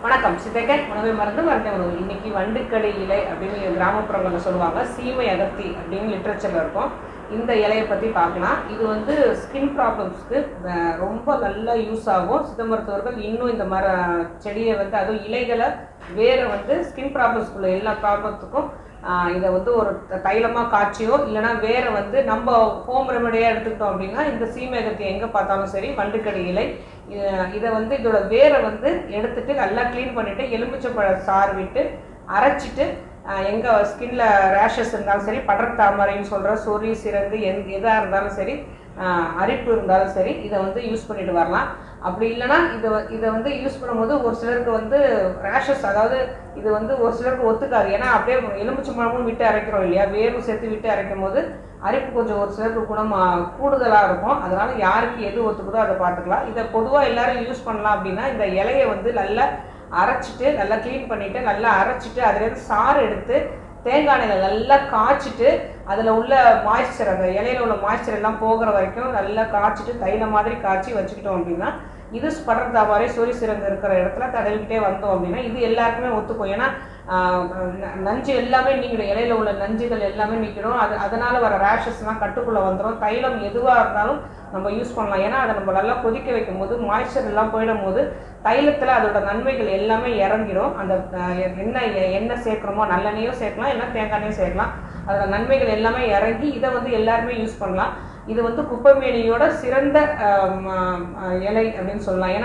வணக்கம். சித்தகன் உணவை மருந்து மருந்தை உணவு. இன்னைக்கு வண்டுக்கடி இலை அப்படின்னு கிராமப்புறங்களில் சொல்லுவாங்க. சீமை அகத்தி அப்படின்னு லிட்ரேச்சரில் இருக்கும். இந்த இலையை பற்றி பார்க்கலாம். இது வந்து ஸ்கின் ப்ராப்ளம்ஸ்க்கு ரொம்ப நல்லா யூஸ் ஆகும். சித்த மருத்துவர்கள் இன்னும் இந்த செடியை வந்து அதுவும் இலைகளை வேறு வந்து ஸ்கின் ப்ராப்ளம்ஸ்க்குள்ள எல்லா ப்ராப்ளத்துக்கும் இதை வந்து ஒரு தைலமாக காய்ச்சியோ இல்லைனா வேறு வந்து நம்ம ஹோம் ரெமடியாக எடுத்துக்கிட்டோம் அப்படின்னா இந்த சீமை அகத்தி எங்கே பார்த்தாலும் சரி வண்டுக்கடி இலை இதை வந்து இதோட வேரை வந்து எடுத்துட்டு நல்லா க்ளீன் பண்ணிவிட்டு எலுமிச்சம்பழ சாறு விட்டு அரைச்சிட்டு எங்கே ஸ்கின்ல ரேஷஸ் இருந்தாலும் சரி படர்தாமரைன்னு சொல்கிற சொறி சிறந்து எதாக இருந்தாலும் சரி அரிப்பு இருந்தாலும் சரி இதை வந்து யூஸ் பண்ணிட்டு வரலாம். அப்படி இல்லைனா இதை வந்து யூஸ் பண்ணும்போது ஒரு சிலருக்கு வந்து ரேஷஸ், அதாவது இது வந்து ஒரு சிலருக்கு ஒத்துக்காது. ஏன்னா அப்படியே எலுமிச்சம்பழமும் விட்டு அரைக்கிறோம் இல்லையா, வேரும் சேர்த்து விட்டு அரைக்கும் போது அரிப்பு கொஞ்சம் ஒரு சிலருக்கு குணம் கூடுதலாக இருக்கும். அதனால யாருக்கு எது ஒத்துக்குதோ அதை பார்த்துக்கலாம். இதை பொதுவாக எல்லாரும் யூஸ் பண்ணலாம். அப்படின்னா இந்த இலையை வந்து நல்லா அரைச்சிட்டு நல்லா க்ளீன் பண்ணிவிட்டு நல்லா அரைச்சிட்டு அதுலேருந்து சாறு எடுத்து தேங்காய் எண்ணெயில் நல்லா காய்ச்சிட்டு அதில் உள்ள மாய்ஸ்சர், அந்த இலையில உள்ள மாய்ஸ்சர் எல்லாம் போகிற வரைக்கும் நல்லா காய்ச்சிட்டு தைல மாதிரி காய்ச்சி வச்சுக்கிட்டோம் அப்படின்னா இது படர்ந்தா மாதிரி சொறி சிறந்து இருக்கிற இடத்துல தடவிக்கிட்டே வந்தோம் அப்படின்னா இது எல்லாருக்குமே ஒத்துக்கும். ஏன்னா நஞ்சு எல்லாமே நீக்கிடும், இலையில உள்ள நஞ்சுகள் எல்லாமே நீக்கிடும். அதனால வர ரேஷஸ்லாம் கட்டுக்குள்ளே வந்துடும். தைலம் எதுவாக இருந்தாலும் நம்ம யூஸ் பண்ணலாம். ஏன்னா அதை நம்ம நல்லா கொதிக்க வைக்கும் போது மாய்ஸ்சர் எல்லாம் போயிடும் போது தைலத்தில் அதோட நன்மைகள் எல்லாமே இறங்கிடும். அந்த எண்ணெய் சேர்க்குறோமோ நல்லெண்ணையும் சேர்க்கலாம், இல்லை தேங்காய் எண்ணெயும் சேர்க்கலாம். அதோட நன்மைகள் எல்லாமே இறங்கி இதை வந்து எல்லாருமே யூஸ் பண்ணலாம். இது வந்து குப்பைமேனியோட சிறந்த இலை அப்படின்னு சொல்லலாம்.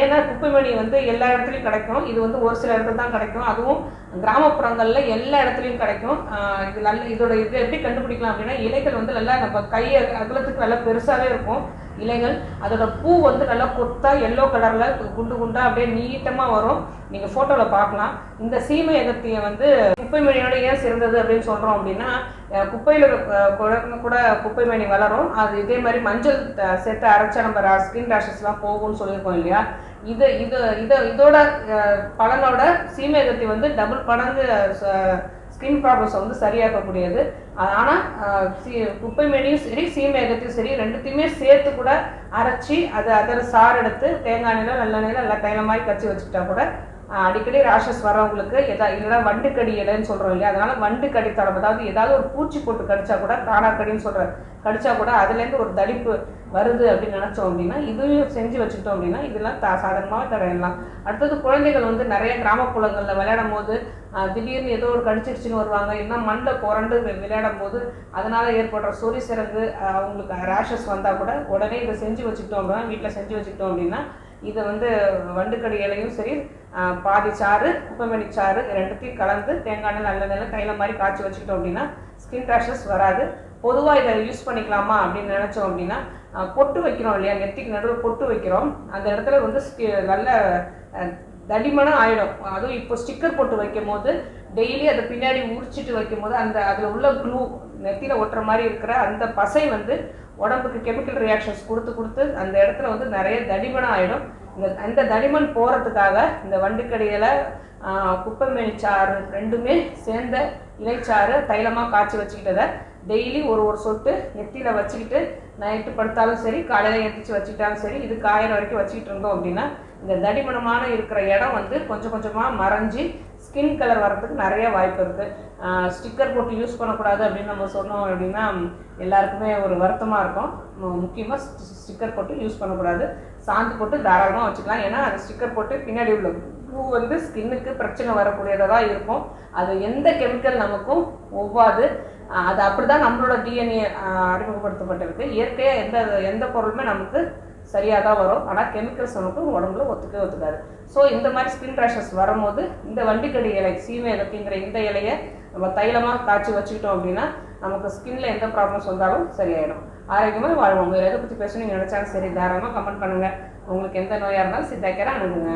ஏன்னா குப்பைமேனி வந்து எல்லா இடத்துலையும் கிடைக்கும். இது வந்து ஒரு சில இடத்துல தான் கிடைக்கும். அதுவும் கிராமப்புறங்களில் எல்லா இடத்துலையும் கிடைக்கும். இதோட இது எப்படி கண்டுபிடிக்கலாம் அப்படின்னா இலைகள் வந்து நல்லா நம்ம கை அகலத்துக்கு நல்லா பெருசாகவே இருக்கும் இலைகள். அதோட பூ வந்து நல்லா கொத்தா எல்லோ கலரில் குண்டு குண்டாக அப்படியே நீட்டமாக வரும். நீங்கள் ஃபோட்டோவில் பார்க்கலாம். இந்த சீமை அகத்தியை வந்து குப்பைமேனியோட ஏன் சிறந்தது அப்படின்னு சொல்கிறோம் அப்படின்னா குப்பையில் கூட குப்பைமேனி வளரும். அது இதே மாதிரி மஞ்சள் சேர்த்து அரைச்சா நம்ம ஸ்கின் ரேஷஸ்லாம் போகும்னு சொல்லியிருக்கோம் இல்லையா. இதோட பலனோட சீமை அகத்தி வந்து டபுள் படங்கு ஸ்கின் ப்ராப்ளம்ஸை வந்து சரியாக்கக்கூடியது. ஆனால் குப்பைமேனியும் சரி சீமை அகத்தியும் சரி ரெண்டுத்தையுமே சேர்த்து கூட அரைச்சி அதில் சாறு எடுத்து தேங்காய் எண்ணெயில் நல்லெண்ணெயில் நல்லா தைலம் மாதிரி கச்சி வச்சுக்கிட்டா கூட அடிக்கடி ரேஷஸ் வரவங்களுக்கு இல்லைனா வண்டுக்கடி இலைன்னு சொல்கிறோம் இல்லையா, அதனால் வண்டுக்கடி தடம், அதாவது ஏதாவது ஒரு பூச்சி போட்டு கடிச்சா கூட காணாக்கடின்னு சொல்கிற கடிச்சா கூட அதுலேருந்து ஒரு தடிப்பு வருது அப்படின்னு நினச்சோம் அப்படின்னா இதையும் செஞ்சு வச்சுக்கிட்டோம் அப்படின்னா இதெல்லாம் சாதாரணமாக தடையலாம். அடுத்தது குழந்தைகள் வந்து நிறைய கிராமப்புறங்களில் விளையாடும் போது திடீர்னு ஏதோ ஒரு கடிச்சிருச்சுன்னு வருவாங்க, இல்லைன்னா மண்ணில் புரண்டு விளையாடும் போது அதனால் ஏற்படுற சொறி சிறங்கு அவங்களுக்கு ரேஷஸ் வந்தால் கூட உடனே இதை செஞ்சு வச்சுக்கிட்டோம் அப்படின்னா வீட்டில் செஞ்சு வச்சுக்கிட்டோம் அப்படின்னா இதை வந்து வண்டுக்கடி இலையும் சரி பாதி சாறு குப்பைமேனி சாறு ரெண்டுத்தையும் கலந்து தேங்காய் எண்ணெய் நல்லெண்ணெய் தைலம் மாதிரி காய்ச்சி வச்சுக்கிட்டோம் அப்படின்னா ஸ்கின் ரேஷஸ் வராது. பொதுவாக இதை யூஸ் பண்ணிக்கலாமா அப்படின்னு நினச்சோம் அப்படின்னா பொட்டு வைக்கிறோம் இல்லையா, நெத்திக்கு நடுவில் பொட்டு வைக்கிறோம், அந்த இடத்துல வந்து நல்ல தடிமனாக ஆகிடும். அதுவும் இப்போ ஸ்டிக்கர் போட்டு வைக்கும் போது டெய்லி அதை பின்னாடி உரிச்சிட்டு வைக்கும் போது அதில் உள்ள க்ளூ நெத்தியில் ஒட்டுற மாதிரி இருக்கிற அந்த பசை வந்து உடம்புக்கு கெமிக்கல் ரியாக்ஷன்ஸ் கொடுத்து அந்த இடத்துல வந்து நிறைய தடிமனாக ஆகிடும். அந்த தடிமன் போகிறதுக்காக இந்த வண்டுக்கடியில் குப்பைமேனி சாறு ரெண்டுமே சேர்ந்த இலைச்சாறு தைலமாக காய்ச்சி வச்சுக்கிட்டதை டெய்லி ஒரு சொட்டு நெத்தியில் வச்சுக்கிட்டு நைட்டு படுத்தாலும் சரி காலையில் எந்திரிச்சு வச்சுக்கிட்டாலும் சரி இது காயிற வரைக்கும் வச்சுக்கிட்டு இருந்தோம் அப்படின்னா இந்த தடிமனமான இருக்கிற இடம் வந்து கொஞ்சம் கொஞ்சமாக மறைஞ்சி ஸ்கின் கலர் வரதுக்கு நிறைய வாய்ப்பு இருக்குது. ஸ்டிக்கர் போட்டு யூஸ் பண்ணக்கூடாது அப்படின்னு நம்ம சொன்னோம் அப்படின்னா எல்லாருக்குமே ஒரு வருத்தமாக இருக்கும். முக்கியமாக ஸ்டிக்கர் போட்டு யூஸ் பண்ணக்கூடாது, சாந்து போட்டு தாராளமாக வச்சுக்கலாம். ஏன்னா அந்த ஸ்டிக்கர் போட்டு பின்னாடி உள்ள பூ வந்து ஸ்கின்னுக்கு பிரச்சனை வரக்கூடியதாக தான் இருக்கும். அது எந்த கெமிக்கல் நமக்கும் ஒவ்வாது. அது அப்படி தான் நம்மளோட டிஎன்ஏ அறிமுகப்படுத்தப்பட்டிருக்கு. இயற்கையாக எந்த பொருளுமே நமக்கு சரியாக தான் வரும். ஆனால் கெமிக்கல்ஸ் நமக்கு உடம்புல ஒத்துக்காது. ஸோ இந்த மாதிரி ஸ்கின் ரேஷஸ் வரும்போது இந்த வண்டுக்கடி இலை சீமை அகத்திங்கிற இந்த இலையை நம்ம தைலமாக காய்ச்சி வச்சுக்கிட்டோம் அப்படின்னா நமக்கு ஸ்கின்ல எந்த ப்ராப்ளம்ஸ் வந்தாலும் சரியாயிடும். ஆரோக்கியமாக வாழ்வோம். வேறு எதை பற்றி பேசணும்னு நினச்சாலும் சரி தாராளமாக கமெண்ட் பண்ணுங்கள். உங்களுக்கு எந்த நோயாக இருந்தாலும் சித்தாக்கரை அணுகுங்க.